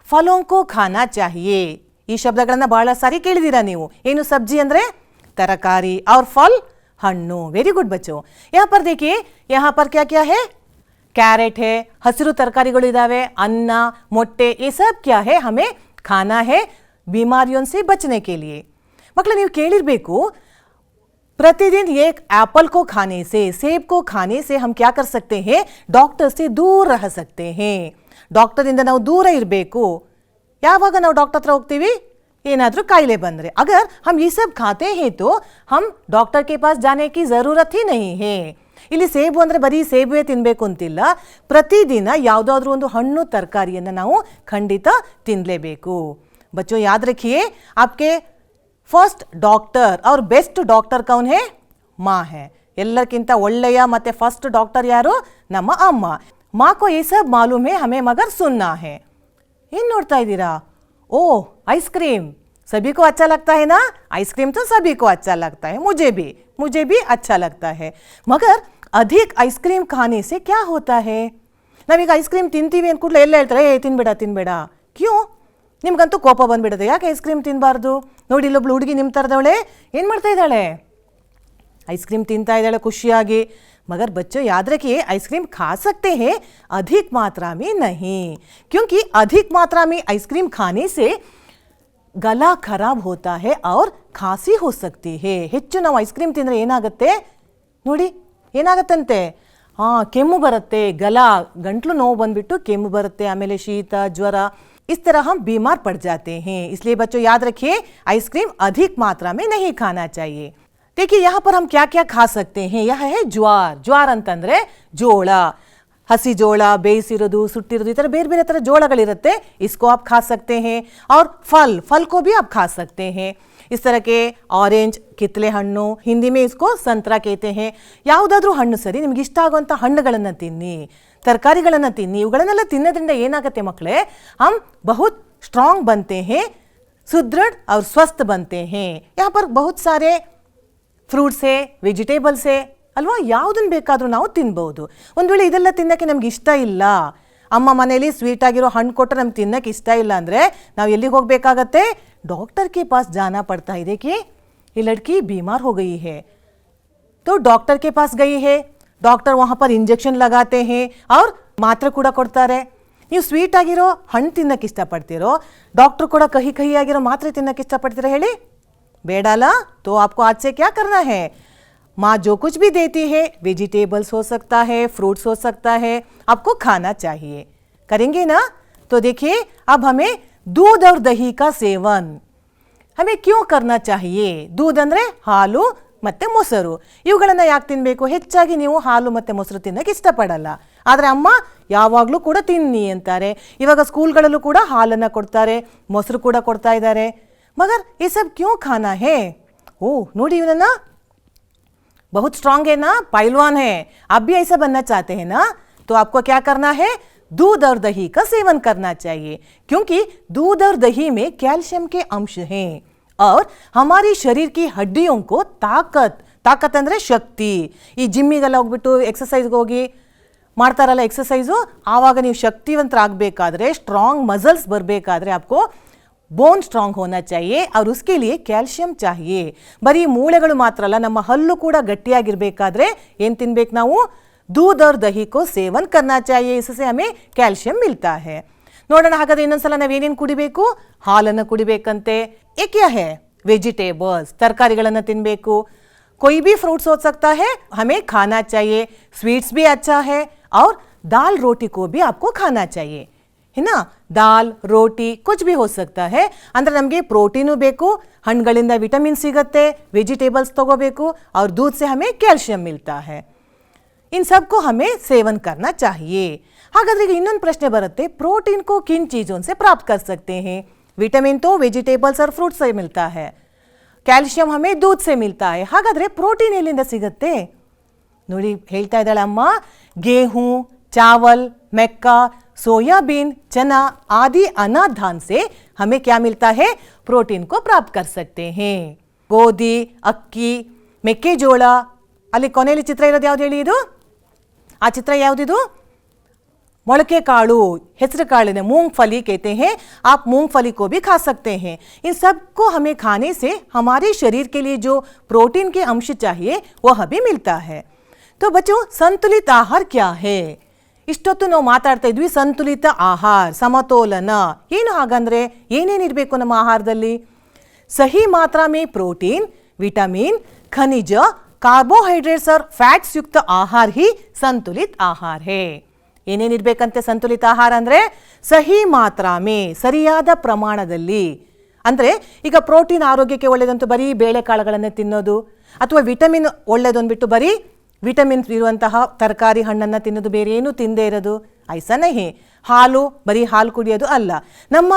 फलों को खाना चाहिए. ಈ ಶಬ್ದಗಳನ್ನು ಬಹಳ ಸಾರಿ ಕೇಳಿದ್ದೀರಾ ನೀವು. ಏನು ಸಬ್ಜಿ ಅಂದರೆ? ತರಕಾರಿ, और फल हन्नू। वेरी गुड बच्चों। यहाँ पर देखिए, यहाँ पर क्या क्या है, कैरेट है, हसिरू तरकारीಗಳು इदावे, अन्ना, मोट्टे, ये सब क्या है, हमें खाना है बीमारियों से बचने के लिए। मಕ್ಕಳು ನೀವು ಕೇಳಿರಬೇಕು, प्रतिदिन एक एप्पल को खाने से, सेब को खाने से हम क्या कर सकते हैं, डॉक्टर से दूर रह सकते हैं। डॉक्टर इंದ ನಾವು ದೂರ ಇರಬೇಕು। ಯಾವಾಗ ನಾವು ಡಾಕ್ಟರ್ ಹತ್ರ ಹೋಗ್ತೀವಿ, ಏನಾದರೂ ಕಾಯಿಲೆ ಬಂದರೆ। अगर हम ये सब खाते हैं तो हम डॉक्टर के पास जाने की ज़रूरत ही नहीं है। ಇಲ್ಲಿ ಸೇಬು ಅಂದರೆ ಬರೀ ಸೇಬುವೇ ತಿನ್ನಬೇಕು ಅಂತಿಲ್ಲ, ಪ್ರತಿದಿನ ಯಾವುದಾದ್ರೂ ಒಂದು ಹಣ್ಣು ತರಕಾರಿಯನ್ನು ನಾವು ಖಂಡಿತ ತಿನ್ನಲೇಬೇಕು। बच्चों याद रखिए, आपके फर्स्ट डॉक्टर और बेस्ट डॉक्टर कौन है, माँ है। ಎಲ್ಲರಿಗಿಂತ ಒಳ್ಳೆಯ ಮತ್ತೆ ಫಸ್ಟ್ ಡಾಕ್ಟರ್ ಯಾರು, ನಮ್ಮ ಅಮ್ಮ। माँ को ये सब मालूम है, हमें मगर सुनना है। ಏನು ನೋಡ್ತಾ ಇದ್ದೀರಾ, ओ आइसक्रीम सभी को अच्छा लगता है ना, आइसक्रीम तो सभी को अच्छा लगता है, मुझे भी अच्छा लगता है। मगर अधिक आइसक्रीम खाने से क्या होता है, ನಾವೀಗ ಐಸ್ಕ್ರೀಮ್ ತಿಂತೀವಿ ಅಂದ್ಕೂಡಲೇ ಎಲ್ಲ ಹೇಳ್ತಾರೆ, ತಿನ್ಬೇಡ, ಕ್ಯೂ, ನಿಮ್ಗಂತೂ ಕೋಪ ಬಂದ್ಬಿಡುತ್ತೆ, ಯಾಕೆ ಐಸ್ಕ್ರೀಮ್ ತಿನ್ನಬಾರ್ದು। ನೋಡಿ ಇಲ್ಲೊಬ್ಳು ಹುಡುಗಿ ನಿಮ್ಮ ಥರದವಳೆ ಏನು ಮಾಡ್ತಾ ಇದ್ದಾಳೆ, आइसक्रीम ತಿಂತಾ ಇದ್ದಾಳೆ ಖುಷಿಯಾಗಿ। मगर बच्चों याद रखिए, आइसक्रीम खा सकते हैं, अधिक मात्रा में नहीं, क्योंकि अधिक मात्रा में आइसक्रीम खाने से गला खराब होता है और खांसी हो सकती है। ಹೆಚ್ಚು ನಾವು ಐಸ್ಕ್ರೀಮ್ ತಿಂದರೆ ಏನಾಗುತ್ತೆ ನೋಡಿ, ಏನಾಗುತ್ತಂತೆ, ಕೆಮ್ಮು ಬರುತ್ತೆ, ಗಂಟ್ಲು ನೋವು ಬಂದ್ಬಿಟ್ಟು ಕೆಮ್ಮು ಬರುತ್ತೆ, ಆಮೇಲೆ ಶೀತ ಜ್ವರ, इस तरह हम बीमार पड़ जाते हैं। इसलिए बच्चों याद रखिए, आइसक्रीम अधिक मात्रा में नहीं खाना चाहिए। देखिए यहाँ पर हम क्या क्या खा सकते हैं, यह है ज्वार ಅಂತಂದ್ರೆ ಜೋಳ, ಹಸಿ ಜೋಳ, ಬೇಯಿಸಿರೋದು, ಸುಟ್ಟಿರೋದು, ಈ ಥರ ಬೇರೆ ಬೇರೆ ಥರ ಜೋಳಗಳಿರುತ್ತೆ, इसको आप खा सकते हैं। और फल को भी आप खा सकते हैं, इस तरह के ऑरेंज, ಕಿತ್ತಳೆ ಹಣ್ಣು, हिंदी में इसको संतरा कहते हैं। ಯಾವುದಾದ್ರೂ ಹಣ್ಣು ಸರಿ, ನಿಮ್ಗೆ ಇಷ್ಟ ಆಗುವಂಥ ಹಣ್ಣುಗಳನ್ನು ತಿನ್ನಿ, ತರಕಾರಿಗಳನ್ನು ತಿನ್ನಿ। ಇವುಗಳನ್ನೆಲ್ಲ ತಿನ್ನೋದ್ರಿಂದ ಏನಾಗುತ್ತೆ ಮಕ್ಕಳೇ, हम बहुत स्ट्रांग बनते हैं, सुदृढ़ और स्वस्थ बनते हैं। यहाँ पर बहुत सारे ಫ್ರೂಟ್ಸ್ है, ವೆಜಿಟೇಬಲ್ಸ್ है ಅಲ್ವಾ, ಯಾವುದನ್ನು ಬೇಕಾದರೂ ನಾವು ತಿನ್ಬೋದು। ಒಂದು ವೇಳೆ ಇದೆಲ್ಲ ತಿನ್ನೋಕ್ಕೆ ನಮ್ಗೆ ಇಷ್ಟ ಇಲ್ಲ, ಅಮ್ಮ ಮನೇಲಿ ಸ್ವೀಟ್ ಆಗಿರೋ ಹಣ್ಣು ಕೊಟ್ಟರೆ ನಮ್ಗೆ ತಿನ್ನೋಕ್ಕೆ ಇಷ್ಟ ಇಲ್ಲ ಅಂದರೆ ನಾವು ಎಲ್ಲಿಗೆ ಹೋಗಬೇಕಾಗತ್ತೆ, डॉक्टर के पास जाना पड़ता है। देखिए ये लड़की बीमार हो गई है तो डॉक्टर के पास गई है, डॉक्टर वहाँ पर इंजेक्शन लगाते हैं और ಮಾತ್ರೆ ಕೂಡ ಕೊಡ್ತಾರೆ। ನೀವು ಸ್ವೀಟ್ ಆಗಿರೋ ಹಣ್ಣು ತಿನ್ನೋಕ್ಕೆ ಇಷ್ಟಪಡ್ತೀರೋ, ಡಾಕ್ಟರ್ ಕೂಡ ಕಹಿ ಕಹಿ ಆಗಿರೋ ಮಾತ್ರೆ ತಿನ್ನೋಕ್ಕೆ ಇಷ್ಟಪಡ್ತೀರಾ ಹೇಳಿ, बेडाला। तो आपको आज से क्या करना है, माँ जो कुछ भी देती है, वेजिटेबल्स हो सकता है, फ्रूट्स हो सकता है, आपको खाना चाहिए। करेंगे ना। तो देखिए अब हमें दूध और दही का सेवन हमें क्यों करना चाहिए। दूध ಅಂದರೆ ಹಾಲು ಮತ್ತು ಮೊಸರು, ಇವುಗಳನ್ನು ಯಾಕೆ ತಿನ್ನಬೇಕು, ಹೆಚ್ಚಾಗಿ ನೀವು ಹಾಲು ಮತ್ತು ಮೊಸರು ತಿನ್ನೋಕ್ಕೆ ಇಷ್ಟಪಡಲ್ಲ, ಆದರೆ ಅಮ್ಮ ಯಾವಾಗಲೂ ಕೂಡ ತಿನ್ನಿ ಅಂತಾರೆ। ಇವಾಗ ಸ್ಕೂಲ್ಗಳಲ್ಲೂ ಕೂಡ ಹಾಲನ್ನು ಕೊಡ್ತಾರೆ, ಮೊಸರು ಕೂಡ ಕೊಡ್ತಾ ಇದ್ದಾರೆ। मगर ये सब क्यों खाना है, नोडी ना बहुत स्ट्रांग है ना, पहलवान है, आप भी ऐसा बनना चाहते हैं ना, तो आपको क्या करना है, दूध और दही का सेवन करना चाहिए, क्योंकि दूध और दही में कैल्शियम के अंश हैं और हमारी शरीर की हड्डियों को ताकत ಅಂದ್ರೆ ಶಕ್ತಿ। ಈ ಜಿಮ್ಮಿಗೆಲ್ಲ ಹೋಗ್ಬಿಟ್ಟು ಎಕ್ಸರ್ಸೈಸ್ಗೆ ಹೋಗಿ ಮಾಡ್ತಾರಲ್ಲ ಎಕ್ಸರ್ಸೈಸು, ಆವಾಗ ನೀವು ಶಕ್ತಿವಂತರಾಗಬೇಕಾದ್ರೆ, ಸ್ಟ್ರಾಂಗ್ ಮಸಲ್ಸ್ ಬರಬೇಕಾದ್ರೆ आपको बोन स्ट्रांग होना चाहिए और उसके लिए कैल्शियम चाहिए। बरी ಮೂಳೆಗಳು ಮಾತ್ರ ಅಲ್ಲ, ನಮ್ಮ ಹಲ್ಲು ಕೂಡ ಗಟ್ಟಿಯಾಗಿರಬೇಕಾದ್ರೆ ಏನು ತಿನ್ನಬೇಕು ನಾವು, दूध और दही को सेवन करना चाहिए, इससे हमें कैल्शियम मिलता है। ನೋಡೋಣ ಹಾಗಾದ್ರೆ ಇನ್ನೊಂದ್ಸಲ ನಾವೇನೇನು ಕುಡಿಬೇಕು, ಹಾಲನ್ನು ಕುಡಿಬೇಕಂತೆ। ये क्या है, वेजिटेबल्स, तरकारीಗಳನ್ನು ತಿನ್ನಬೇಕು। कोई भी फ्रूट्स हो सकता है, हमें खाना चाहिए। स्वीट्स भी अच्छा है और दाल रोटी को भी आपको खाना चाहिए, है ना। दाल रोटी कुछ भी हो सकता है, ಅಂದರೆ ನಮಗೆ ಪ್ರೋಟೀನು ಬೇಕು, ಹಣ್ಣುಗಳಿಂದ ವಿಟಮಿನ್ ಸಿಗುತ್ತೆ, ವೆಜಿಟೇಬಲ್ಸ್ ತಗೋಬೇಕು और दूध से हमें कैल्शियम मिलता है। इन सब को हमें सेवन करना चाहिए। ಹಾಗಾದ್ರೆ ಈಗ ಇನ್ನೊಂದು ಪ್ರಶ್ನೆ ಬರುತ್ತೆ, प्रोटीन को किन चीज़ों से प्राप्त कर सकते हैं। विटामिन तो वेजिटेबल्स और फ्रूट्स से मिलता है, कैल्शियम हमें दूध से मिलता है, ಹಾಗಾದ್ರೆ ಪ್ರೋಟೀನ್ ಎಲ್ಲಿಂದ ಸಿಗುತ್ತೆ ನೋಡಿ, ಹೇಳ್ತಾ ಇದ್ದಾಳೆ ಅಮ್ಮ, गेहूं, चावल, मक्का, सोयाबीन, चना आदि अनाज धान से हमें क्या मिलता है, प्रोटीन को प्राप्त कर सकते हैं। ಗೋಧಿ, ಅಕ್ಕಿ, ಮೆಕ್ಕೆಜೋಳ, ಅಲ್ಲಿ ಕೊನೆಯಲ್ಲಿ ಚಿತ್ರ ಇರೋದು ಯಾವ್ದು ಹೇಳಿ, ಇದು ಆ ಚಿತ್ರ ಯಾವುದಿದು, मोलके कालू, हेसर कालिने मूंगफली कहते हैं, आप मूंगफली को भी खा सकते हैं। इन सबको हमें खाने से हमारे शरीर के लिए जो प्रोटीन के अंश चाहिए वह भी मिलता है। तो बच्चों, संतुलित आहार क्या है? ಇಷ್ಟೊತ್ತು ನಾವು ಮಾತಾಡ್ತಾ ಇದ್ವಿ ಸಂತುಲಿತ ಆಹಾರ, ಸಮತೋಲನ. ಏನು ಹಾಗಂದ್ರೆ ಏನೇನಿರಬೇಕು ನಮ್ಮ ಆಹಾರದಲ್ಲಿ? सही मात्रा में प्रोटीन, विटामिन, खनिज, कार्बोहाइड्रेट्स और फैट्स युक्त आहार ही संतुलित आहार है. ಏನೇನಿರಬೇಕಂತೆ ಸಂತುಲಿತ ಆಹಾರ ಅಂದ್ರೆ ಸಹಿ ಮಾತ್ರಾ ಮೇ, ಸರಿಯಾದ ಪ್ರಮಾಣದಲ್ಲಿ. ಅಂದ್ರೆ ಈಗ ಪ್ರೋಟೀನ್ ಆರೋಗ್ಯಕ್ಕೆ ಒಳ್ಳೆಯದಂತೂ ಬರೀ ಬೇಳೆಕಾಳುಗಳನ್ನೇ ತಿನ್ನೋದು, ಅಥವಾ ವಿಟಮಿನ್ ಒಳ್ಳೆಯದು ಅಂದ್ಬಿಟ್ಟು ಬರೀ ವಿಟಮಿನ್ ಇರುವಂತಹ ತರಕಾರಿ ಹಣ್ಣನ್ನು ತಿನ್ನೋದು, ಬೇರೆ ಏನು ತಿಂದೇ ಇರೋದು ಐಸಾ ನಹಿ. ಹಾಲು ಬರೀ ಹಾಲು ಕುಡಿಯೋದು ಅಲ್ಲ. ನಮ್ಮ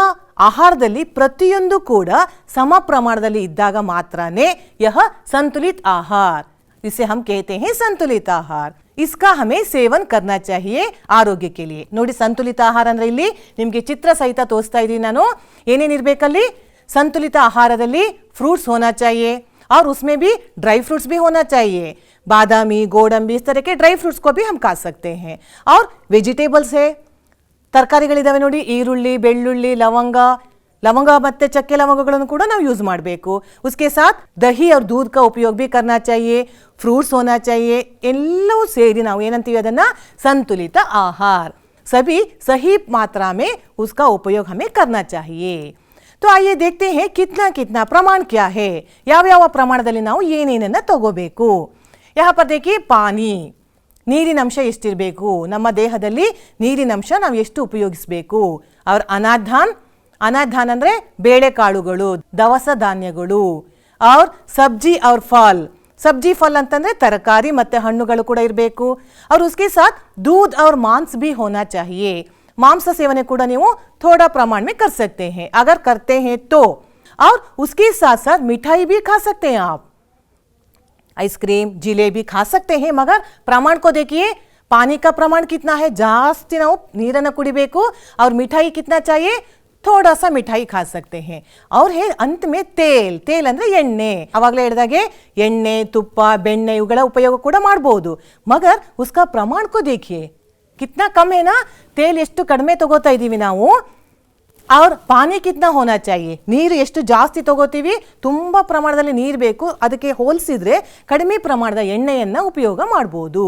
ಆಹಾರದಲ್ಲಿ ಪ್ರತಿಯೊಂದು ಕೂಡ ಸಮ ಪ್ರಮಾಣದಲ್ಲಿ ಇದ್ದಾಗ ಮಾತ್ರನೇ ಯಹ ಸಂತುಲಿತ ಆಹಾರ, इसे हम कहते हैं संतुलित आहार. इसका हमें सेवन करना चाहिए आरोग्य के लिए. ನೋಡಿ ಸಂತುಲಿತ ಆಹಾರ ಅಂದ್ರೆ ಇಲ್ಲಿ ನಿಮಗೆ ಚಿತ್ರ ಸಹಿತ ತೋರಿಸ್ತಾ ಇದ್ದೀನಿ ನಾನು. ಏನೇನಿರಬೇಕಲ್ಲಿ? संतुलित ಆಹಾರದಲ್ಲಿ फ्रूट्स होना चाहिए और उसमें भी ड्राई फ्रूट्स भी होना चाहिए. बादामी, गोडंबी, इस तरह के ड्राई फ्रूट्स को भी हम खा सकते हैं. और वेजिटेबल्स है, ತರಕಾರಿಗಳಿದಾವೆ ನೋಡಿ, ಈರುಳ್ಳಿ, ಬೆಳ್ಳುಳ್ಳಿ, लवंग ಮತ್ತೆ ಚಕ್ಕೆ ಲವಂಗಗಳನ್ನು ಕೂಡ ನಾವು ಯೂಸ್ ಮಾಡಬೇಕು. उसके साथ दही और दूध का उपयोग भी करना चाहिए. फ्रूट्स होना चाहिए. ಎಲ್ಲವೂ ಸೇರಿ ನಾವು ಏನಂತೀವಿ ಅದನ್ನ संतुलित आहार. सभी सही मात्रा में उसका उपयोग हमें करना चाहिए. तो आइए देखते हैं कितना कितना प्रमाण क्या है, ಯಾವ ಪ್ರಮಾಣದಲ್ಲಿ ನಾವು ಏನೇನನ್ನ ತಗೋಬೇಕು. यहाँ पर देखिए पानी, ನೀರಿನ ಅಂಶ ಎಷ್ಟಿರಬೇಕು, ನಮ್ಮ ದೇಹದಲ್ಲಿ ನೀರಿನ ಅಂಶ ನಾವು ಎಷ್ಟು ಉಪಯೋಗಿಸಬೇಕು. ಅವ್ರ ಅನಾಧಾನ್ ಅಂದರೆ ಬೇಳೆಕಾಳುಗಳು, ದವಸ ಧಾನ್ಯಗಳು. ಅವ್ರ ಸಬ್ಜಿ ಅವ್ರ ಸಬ್ಜಿ ಫಲ್ ಅಂತಂದ್ರೆ ತರಕಾರಿ ಮತ್ತೆ ಹಣ್ಣುಗಳು ಕೂಡ ಇರಬೇಕು. और उसके साथ दूध और मांस भी होना चाहिए. मांस सेवने ಕೂಡ ನೀವು थोड़ा प्रमाण में कर सकते हैं अगर करते हैं तो. और उसके साथ साथ मिठाई भी खा सकते हैं आप, आइसक्रीम, जिलेबी खा सकते हैं, मगर प्रमाण को देखिए. पानी का प्रमाण कितना है, ಜಾಸ್ತಿ ನಾವು ನೀರನ್ನು ಕುಡಿಬೇಕು. और मिठाई कितना चाहिए, थोड़ा सा मिठाई खा सकते हैं. और है अंत में तेल ಅಂದ್ರೆ ಎಣ್ಣೆ. ಅವಾಗಲೇ ಹೇಳಿದಾಗೆ ಎಣ್ಣೆ, ತುಪ್ಪ, ಬೆಣ್ಣೆ ಇವುಗಳ ಉಪಯೋಗ ಕೂಡ ಮಾಡಬಹುದು. मगर उसका प्रमाण को देखिए कितना कम है ना. तेल ಎಷ್ಟು ಕಡಿಮೆ ತಗೋತಾ ಇದೀವಿ ನಾವು. और पानी कितना होना चाहिए, ನೀರು ಎಷ್ಟು ಜಾಸ್ತಿ ತಗೋತೀವಿ, ತುಂಬ ಪ್ರಮಾಣದಲ್ಲಿ ನೀರು ಬೇಕು. ಅದಕ್ಕೆ ಹೋಲಿಸಿದ್ರೆ ಕಡಿಮೆ ಪ್ರಮಾಣದ ಎಣ್ಣೆಯನ್ನು ಉಪಯೋಗ ಮಾಡಬಹುದು.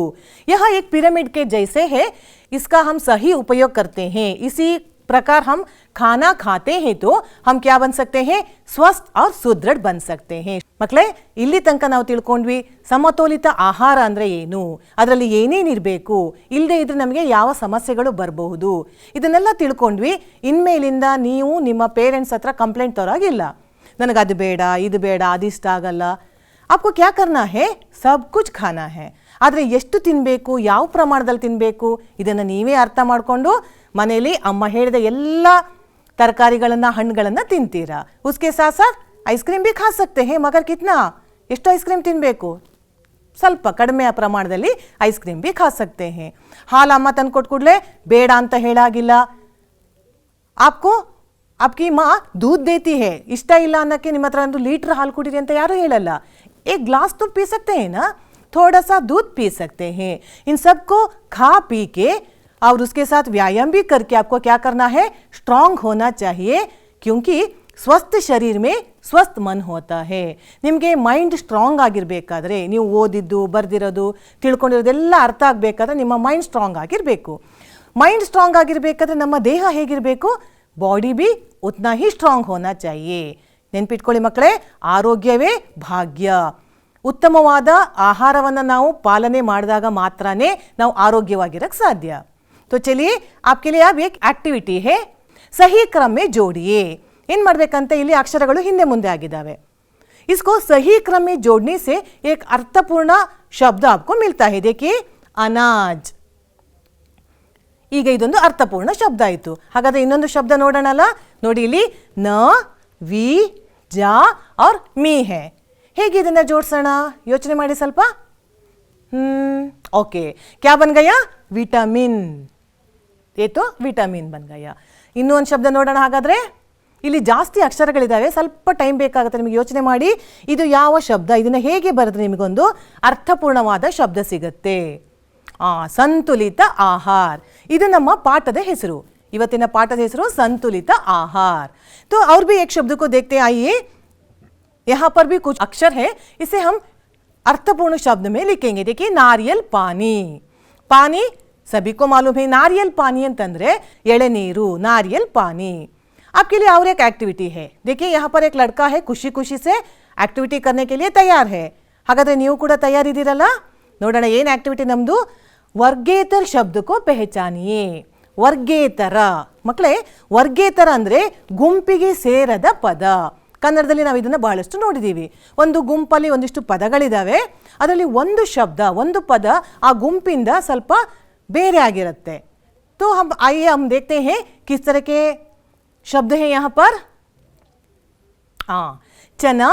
यह एक पिरामिड के जैसे है, इसका हम सही उपयोग करते हैं. इसी प्रकार हम खाना खाते हैं तो हम क्या बन सकते हैं, स्वस्थ और सुदृढ़ बन सकते हैं. ಮಕ್ಕಳೇ, ಇಲ್ಲಿ ತನಕ ನಾವು ತಿಳ್ಕೊಂಡ್ವಿ ಸಮತೋಲಿತ ಆಹಾರ ಅಂದ್ರೆ ಏನು, ಅದರಲ್ಲಿ ಏನೇನಿರಬೇಕು, ಇಲ್ಲದೆ ಇದ್ರೆ ನಮಗೆ ಯಾವ ಸಮಸ್ಯೆಗಳು ಬರಬಹುದು, ಇದನ್ನೆಲ್ಲ ತಿಳ್ಕೊಂಡ್ವಿ. ಇನ್ಮೇಲಿಂದ ನೀವು ನಿಮ್ಮ ಪೇರೆಂಟ್ಸ್ ಹತ್ರ ಕಂಪ್ಲೇಂಟ್ ತರೋಗಿಲ್ಲ, ನನಗೆ ಅದು ಬೇಡ, ಇದು ಬೇಡ, ಅದಿಷ್ಟ ಆಗಲ್ಲ. आपको क्या करना है, सब कुछ खाना है. ಆದರೆ ಎಷ್ಟು ತಿನ್ನಬೇಕು, ಯಾವ ಪ್ರಮಾಣದಲ್ಲಿ ತಿನ್ನಬೇಕು ಇದನ್ನು ನೀವೇ ಅರ್ಥ ಮಾಡಿಕೊಂಡು ಮನೆಯಲ್ಲಿ ಅಮ್ಮ ಹೇಳಿದ ಎಲ್ಲ ತರಕಾರಿಗಳನ್ನು ಹಣ್ಣುಗಳನ್ನು ತಿಂತೀರಾ. उसके साथ साथ आइसक्रीम भी खा सकते हैं, मगर कितना, ಎಷ್ಟು ಐಸ್ಕ್ರೀಮ್ ತಿನ್ನಬೇಕು, ಸ್ವಲ್ಪ ಕಡಿಮೆ ಪ್ರಮಾಣದಲ್ಲಿ ಐಸ್ಕ್ರೀಮ್ भी खा सकते हैं. ಹಾಲು ಅಮ್ಮ ತಂದು ಕೊಟ್ಟು ಕೂಡಲೇ ಬೇಡ ಅಂತ ಹೇಳಾಗಿಲ್ಲ. आपको आपकी माँ दूध देती है, ಇಷ್ಟ ಇಲ್ಲ ಅನ್ನಕ್ಕೆ ನಿಮ್ಮ ಹತ್ರ ಒಂದು ಲೀಟರ್ ಹಾಲು ಕುಡಿರಿ ಅಂತ ಯಾರು ಹೇಳಲ್ಲ. एक ग्लास तो पी सकते हैं ना, थोड़ा सा दूध पी सकते हैं. इन सबको खा पी के और उसके साथ व्यायाम भी करके आपको क्या करना है, स्ट्रांग होना चाहिए. क्योंकि स्वस्थ शरीर में स्वस्थ मन होता है. ನಿಮಗೆ ಮೈಂಡ್ ಸ್ಟ್ರಾಂಗ್ ಆಗಿರಬೇಕಾದ್ರೆ, ನೀವು ಓದಿದ್ದು ಬರ್ದಿರೋದು ತಿಳ್ಕೊಂಡಿರೋದೆಲ್ಲ ಅರ್ಥ ಆಗಬೇಕಾದ್ರೆ ನಿಮ್ಮ ಮೈಂಡ್ ಸ್ಟ್ರಾಂಗ್ ಆಗಿರಬೇಕು. ಮೈಂಡ್ ಸ್ಟ್ರಾಂಗ್ ಆಗಿರಬೇಕಾದ್ರೆ ನಮ್ಮ ದೇಹ ಹೇಗಿರಬೇಕು, ಬಾಡಿ भी उतना ही स्ट्रांग होना चाहिए. ನೆನಪಿಟ್ಕೊಳ್ಳಿ ಮಕ್ಕಳೇ, ಆರೋಗ್ಯವೇ ಭಾಗ್ಯ. ಉತ್ತಮವಾದ ಆಹಾರವನ್ನು ನಾವು ಪಾಲನೆ ಮಾಡಿದಾಗ ಮಾತ್ರನೇ ನಾವು ಆರೋಗ್ಯವಾಗಿರಕ್ಕೆ ಸಾಧ್ಯ. तो चलिए आपके लिए अब एक एक्टिविटी है, सही क्रम में जोड़िए. ಏನು ಮಾಡಬೇಕಂತ, ಇಲ್ಲಿ ಅಕ್ಷರಗಳು ಹಿಂದೆ ಮುಂದೆ ಆಗಿದ್ದಾವೆ. इसको सही क्रम में जोड़ने से एक अर्थपूर्ण शब्द आपको मिलता है. देखिए, अनाज. ಈಗ ಇದೊಂದು ಅರ್ಥಪೂರ್ಣ ಶಬ್ದ ಆಯಿತು. ಹಾಗಾದರೆ ಇನ್ನೊಂದು ಶಬ್ದ ನೋಡೋಣಲ್ಲ. ನೋಡಿ ಇಲ್ಲಿ ನ, ವಿ, ಜಾ और मी है. ಹೇಗೆ ಇದನ್ನು ಜೋಡಿಸೋಣ, ಯೋಚನೆ ಮಾಡಿ ಸ್ವಲ್ಪ. ओके, क्या बन गया, विटामिन. ये तो विटामिन बन गया. ಇನ್ನೂ ಒಂದು ಶಬ್ದ ನೋಡೋಣ. ಹಾಗಾದರೆ ಇಲ್ಲಿ ಜಾಸ್ತಿ ಅಕ್ಷರಗಳಿದ್ದಾವೆ, ಸ್ವಲ್ಪ ಟೈಮ್ ಬೇಕಾಗುತ್ತೆ ನಿಮಗೆ ಯೋಚನೆ ಮಾಡಿ ಇದು ಯಾವ ಶಬ್ದ, ಇದನ್ನು ಹೇಗೆ ಬರೆದ್ರೆ ನಿಮಗೊಂದು ಅರ್ಥಪೂರ್ಣವಾದ ಶಬ್ದ ಸಿಗುತ್ತೆ. संतुलित आहार ಇದು ನಮ್ಮ ಪಾಠದ ಹೆಸರು ಇವತ್ತಿನ ಪಾಠದ ಹೆಸರು संतुलित आहार। तो और भी एक शब्द को देखते आइए, यहाँ पर भी कुछ अक्षर है, इसे हम अर्थपूर्ण शब्द में लिखेंगे। देखिए नारियल पानी, पानी सभी को मालूम है नारियल पानी ಅಂತಂದ್ರೆ ಎಳೆನೀರು नारियल पानी। आपके लिए और एक एक्टिविटी है, देखिए यहाँ पर एक लड़का है खुशी खुशी से एक्टिविटी करने के लिए तैयार है। ಹಾಗಾದ್ರೆ ನೀವು ಕೂಡ ತಯಾರಿದ್ದೀರಲ್ಲ? ನೋಡೋಣ ಏನು ಆಕ್ಟಿವಿಟಿ ನಮ್ಮದು, ವರ್ಗೇತರ ಶಬ್ದ को पहचानिए। ವರ್ಗೇತರ ಮಕ್ಕಳೇ, ವರ್ಗೇತರ ಅಂದರೆ ಗುಂಪಿಗೆ ಸೇರದ ಪದ। ಕನ್ನಡದಲ್ಲಿ ನಾವು ಇದನ್ನು ಬಹಳಷ್ಟು ನೋಡಿದ್ದೀವಿ, ಒಂದು ಗುಂಪಲ್ಲಿ ಒಂದಿಷ್ಟು ಪದಗಳಿದ್ದಾವೆ, ಅದರಲ್ಲಿ ಒಂದು ಶಬ್ದ ಒಂದು ಪದ ಆ ಗುಂಪಿಂದ ಸ್ವಲ್ಪ ಬೇರೆ ಆಗಿರುತ್ತೆ। तो हम आइए हम देखते हैं किस तरह के शब्द हैं यहाँ पर। चना,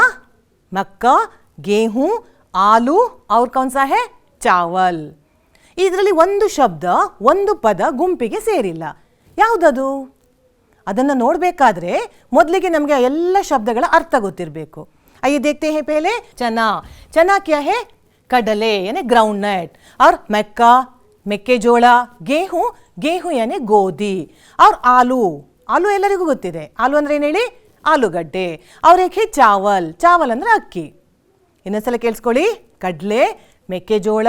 मक्का, गेहूं, आलू और कौन सा है चावल। ಇದರಲ್ಲಿ ಒಂದು ಶಬ್ದ ಒಂದು ಪದ ಗುಂಪಿಗೆ ಸೇರಿಲ್ಲ, ಯಾವುದದು? ಅದನ್ನು ನೋಡಬೇಕಾದ್ರೆ ಮೊದಲಿಗೆ ನಮಗೆ ಎಲ್ಲ ಶಬ್ದಗಳ ಅರ್ಥ ಗೊತ್ತಿರಬೇಕು। आइए देखते हैं पहले चना। चना क्या है? ಕಡಲೆ यानी ग्राउंडनट, और मक्का ಮೆಕ್ಕೆಜೋಳ, गेहूं गेहूं यानी ಗೋಧಿ, और आलू आलू ಎಲ್ಲರಿಗೂ ಗೊತ್ತಿದೆ, ಆಲೂ ಅಂದ್ರೆ ಏನು ಹೇಳಿ? ಆಲೂಗಡ್ಡೆ। और एक है चावल, चावल ಅಂದ್ರೆ ಅಕ್ಕಿ। ಇನ್ನೊಂದ್ಸಲ ಕೇಳಿಸ್ಕೊಳ್ಳಿ, ಕಡಲೆ, ಮೆಕ್ಕೆಜೋಳ,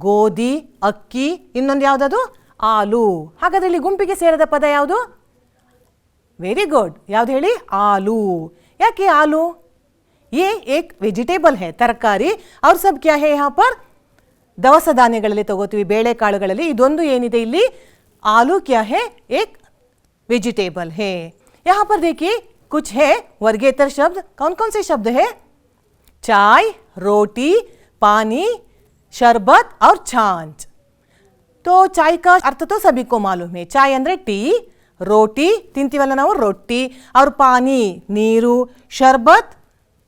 ಗೋಧಿ, ಅಕ್ಕಿ, ಇನ್ನೊಂದು ಯಾವುದದು? ಆಲೂ। ಹಾಗಾದ್ರೆ ಇಲ್ಲಿ ಗುಂಪಿಗೆ ಸೇರದ ಪದ ಯಾವುದು? ವೆರಿ ಗುಡ್, ಯಾವ್ದು ಹೇಳಿ? ಆಲೂ। ಯಾಕೆ ಆಲೂ? ये एक वेजिटेबल है, तरकारी, और सब क्या है यहाँ पर? ದವಸ ಧಾನ್ಯಗಳಲ್ಲಿ ತಗೋತೀವಿ, ಬೇಳೆಕಾಳುಗಳಲ್ಲಿ ಇದೊಂದು ಏನಿದೆ ಇಲ್ಲಿ आलू क्या है? एक वेजिटेबल है। यहाँ पर देखिए कुछ है वर्गेतर शब्द, कौन कौन से शब्द है? चाय, रोटी, पानी, शरबत और छाछ। तो चाय का अर्थ तो सभी को मालूम है, चाय ಅಂದ್ರೆ ಟೀ, रोटी ತಿಂತೀವಲ್ಲ ನಾವು ರೊಟ್ಟಿ, और पानी ನೀರು, ಶರ್ಬತ್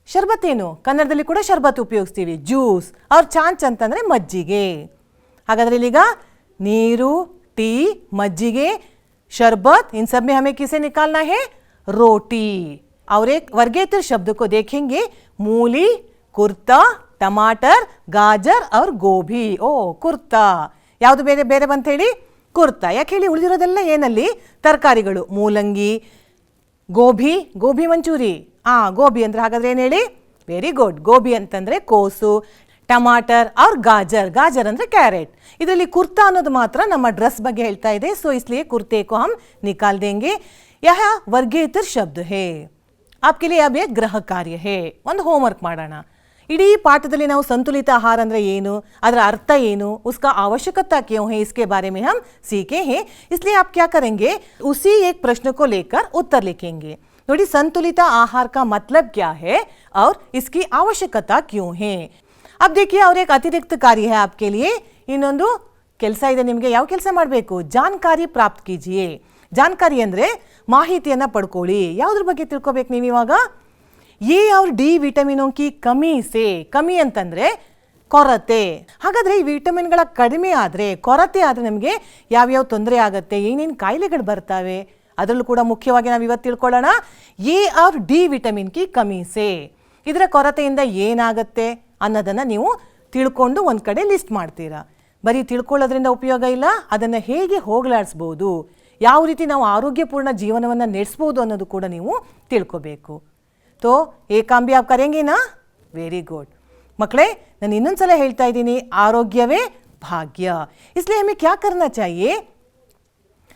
ಶರ್ಬತ್ ಏನು? ಕನ್ನಡದಲ್ಲಿ ಕೂಡ ಶರ್ಬತ್ ಉಪಯೋಗಿಸ್ತೀವಿ, ಜ್ಯೂಸ್, और छाछ ಅಂತಂದ್ರೆ ಮಜ್ಜಿಗೆ। ಹಾಗಾದ್ರೆ ಇಲ್ಲಿಗ ನೀರು, टी, मज्जिगे, शरबत, इन सब में हमें किसे निकालना है? रोटी। और एक वर्गेतर शब्द को देखेंगे, मूली, कुर्ता, टमाटर, गाजर और गोभी। ओ कुर्ता ಯಾವುದು ಬೇರೆ ಬೇರೆ ಬಂತ ಹೇಳಿ? ಕುರ್ತಾ। ಯಾಕೆ ಹೇಳಿ? ಉಳಿದಿರೋದೆಲ್ಲ ಏನಲ್ಲಿ ತರಕಾರಿಗಳು, ಮೂಲಂಗಿ, ಗೋಬಿ, ಗೋಬಿ ಮಂಚೂರಿ, ಗೋಬಿ ಅಂದ್ರೆ ಹಾಗಾದ್ರೆ ಏನು ಹೇಳಿ? ವೆರಿ ಗುಡ್, ಗೋಬಿ ಅಂತಂದ್ರೆ ಕೋಸು, ಟಮಾಟರ್ और गाजर, गाजर ಅಂದ್ರೆ ಕ್ಯಾರೆಟ್। ಇದರಲ್ಲಿ ಕುರ್ತಾ ಅನ್ನೋದು ಮಾತ್ರ ನಮ್ಮ ಡ್ರೆಸ್ ಬಗ್ಗೆ ಹೇಳ್ತಾ ಇದೆ, सो इसलिए कुर्ते को हम निकाल देंगे। यह वर्गेतर शब्द है। आपके लिए अब एक गृह कार्य है, ಒಂದು ಹೋಮ್ವರ್ಕ್ ಮಾಡೋಣ। ಇಡೀ ಪಾಠದಲ್ಲಿ ನಾವು ಸಂತುಲಿತ ಆಹಾರ ಅಂದ್ರೆ ಏನು, ಅದರ ಅರ್ಥ ಏನು, उसका आवश्यकता क्यों है, इसके बारे में हम सीखे हैं। इसलिए आप क्या करेंगे, उसी एक प्रश्न को लेकर उत्तर लिखेंगे। ನೋಡಿ, संतुलित आहार का मतलब क्या है और इसकी आवश्यकता क्यों है। अब देखिए और एक अतिरिक्त कार्य है आपके लिए, ಇನ್ನೊಂದು ಕೆಲಸ ಇದೆ ನಿಮಗೆ। ಯಾವ ಕೆಲಸ ಮಾಡಬೇಕು? जानकारी प्राप्त कीजिए। जानकारी ಅಂದ್ರೆ ಮಾಹಿತಿಯನ್ನು ಪಡ್ಕೊಳ್ಳಿ। ಯಾವುದ್ರ ಬಗ್ಗೆ ತಿಳ್ಕೊಬೇಕು ನೀವು ಇವಾಗ? ಎ और ಡಿ ವಿಟಮಿನೋ ಕಿ ಕಮಿ ಸೆ, ಕಮಿ ಅಂತಂದ್ರೆ ಕೊರತೆ। ಹಾಗಾದ್ರೆ ಈ ವಿಟಮಿನ್ಗಳ ಕಡಿಮೆ ಆದರೆ, ಕೊರತೆ ಆದರೆ ನಮಗೆ ಯಾವ್ಯಾವ ತೊಂದರೆ ಆಗುತ್ತೆ, ಏನೇನು ಕಾಯಿಲೆಗಳು ಬರ್ತವೆ, ಅದರಲ್ಲೂ ಕೂಡ ಮುಖ್ಯವಾಗಿ ನಾವು ಇವತ್ತು ತಿಳ್ಕೊಳ್ಳೋಣ। ಎ और ಡಿ ವಿಟಮಿನ್ ಕಿ ಕಮಿ ಸೆ, ಇದರ ಕೊರತೆಯಿಂದ ಏನಾಗುತ್ತೆ ಅನ್ನೋದನ್ನು ನೀವು ತಿಳ್ಕೊಂಡು ಒಂದು ಕಡೆ ಲಿಸ್ಟ್ ಮಾಡ್ತೀರಾ। ಬರೀ ತಿಳ್ಕೊಳ್ಳೋದ್ರಿಂದ ಉಪಯೋಗ ಇಲ್ಲ, ಅದನ್ನು ಹೇಗೆ ಹೋಗಲಾಡಿಸ್ಬೋದು, ಯಾವ ರೀತಿ ನಾವು ಆರೋಗ್ಯಪೂರ್ಣ ಜೀವನವನ್ನು ನಡೆಸ್ಬೋದು ಅನ್ನೋದು ಕೂಡ ನೀವು ತಿಳ್ಕೋಬೇಕು। तो ये काम भी आप करेंगे ना? Very good. मಕ್ಕಳೇ, ನಾನು ಇನ್ನೊಂದ್ಸಲ ಹೇಳ್ತಾ ಇದ್ದೀನಿ, ಆರೋಗ್ಯವೇ ಭಾಗ್ಯ। इसलिए हमें क्या करना चाहिए?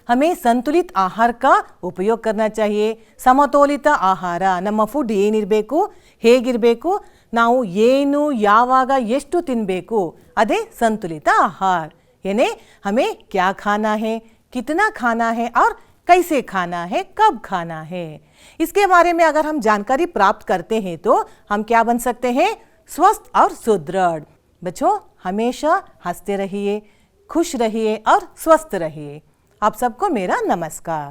हमें संतुलित आहार का उपयोग करना चाहिए। ಸಮತೋಲಿತ ಆಹಾರ, ನಮ್ಮ ಫುಡ್ ಏನಿರಬೇಕು, ಹೇಗಿರಬೇಕು, ನಾವು ಏನು ಯಾವಾಗ ಎಷ್ಟು ತಿನ್ನಬೇಕು, ಅದೇ संतुलित आहार। यानी हमें क्या खाना है, कितना खाना है और कैसे खाना है, कब खाना है, इसके बारे में अगर हम जानकारी प्राप्त करते हैं तो हम क्या बन सकते हैं? स्वस्थ और सुदृढ़। बच्चों, हमेशा हंसते रहिए, खुश रहिए और स्वस्थ रहिए। आप सबको मेरा नमस्कार।